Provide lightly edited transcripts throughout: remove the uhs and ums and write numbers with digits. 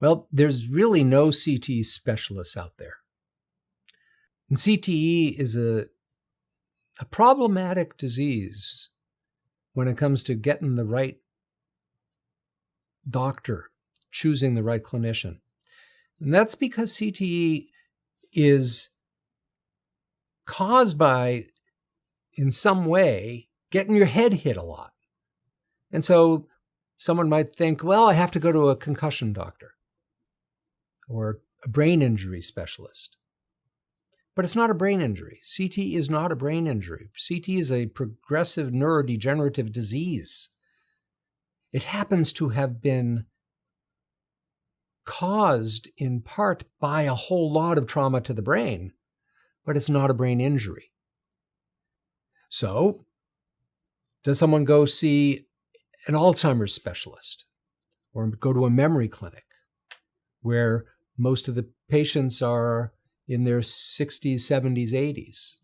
Well, there's really no CTE specialists out there. And CTE is a problematic disease when it comes to getting the right doctor, choosing the right clinician. And that's because CTE is caused by, in some way, getting your head hit a lot. And so someone might think, well, I have to go to a concussion doctor or a brain injury specialist. But it's not a brain injury. CTE is not a brain injury. CTE is a progressive neurodegenerative disease. It happens to have been caused in part by a whole lot of trauma to the brain, but it's not a brain injury. So, does someone go see an Alzheimer's specialist or go to a memory clinic where most of the patients are in their 60s, 70s, 80s?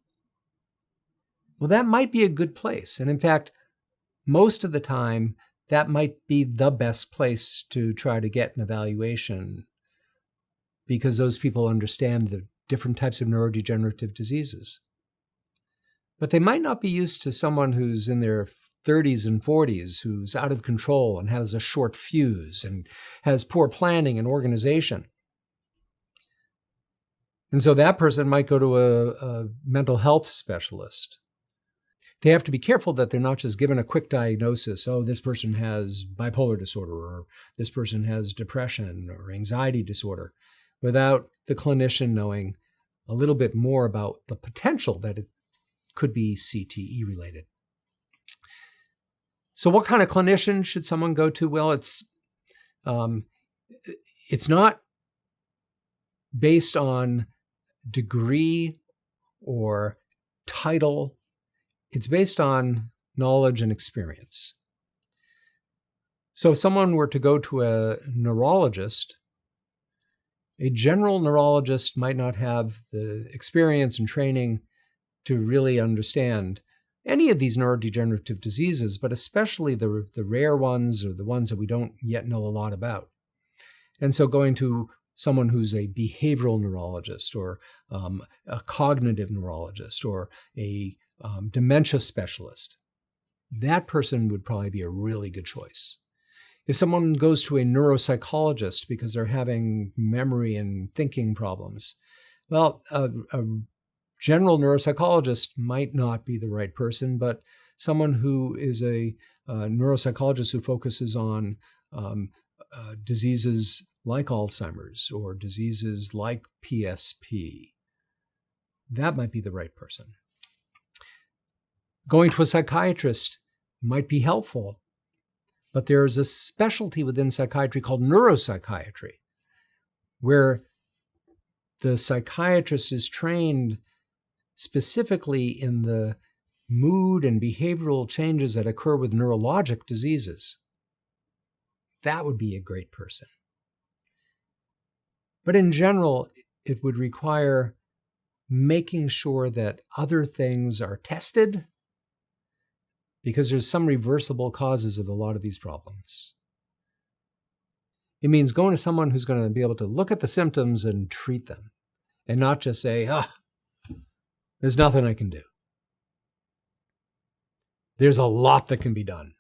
Well, that might be a good place. And in fact, most of the time, that might be the best place to try to get an evaluation because those people understand the different types of neurodegenerative diseases. But they might not be used to someone who's in their 30s and 40s, who's out of control and has a short fuse and has poor planning and organization. And so that person might go to a mental health specialist. They have to be careful that they're not just given a quick diagnosis. Oh, this person has bipolar disorder, or this person has depression or anxiety disorder, without the clinician knowing a little bit more about the potential that it could be CTE related. So what kind of clinician should someone go to? Well, it's not based on degree or title. It's based on knowledge and experience. So if someone were to go to a neurologist, a general neurologist might not have the experience and training to really understand any of these neurodegenerative diseases, but especially the rare ones or the ones that we don't yet know a lot about. And so going to someone who's a behavioral neurologist or a cognitive neurologist or a dementia specialist, that person would probably be a really good choice. If someone goes to a neuropsychologist because they're having memory and thinking problems, well, a general neuropsychologist might not be the right person, but someone who is a neuropsychologist who focuses on diseases like Alzheimer's or diseases like PSP, that might be the right person. Going to a psychiatrist might be helpful, but there is a specialty within psychiatry called neuropsychiatry, where the psychiatrist is trained specifically in the mood and behavioral changes that occur with neurologic diseases. That would be a great person. But in general, it would require making sure that other things are tested, because there's some reversible causes of a lot of these problems. It means going to someone who's going to be able to look at the symptoms and treat them, and not just say, there's nothing I can do. There's a lot that can be done.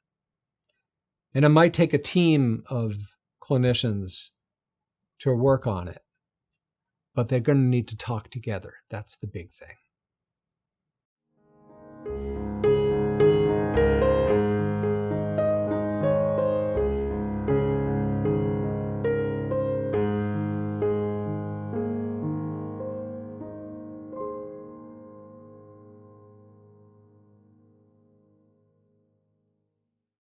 And it might take a team of clinicians to work on it, but they're going to need to talk together. That's the big thing.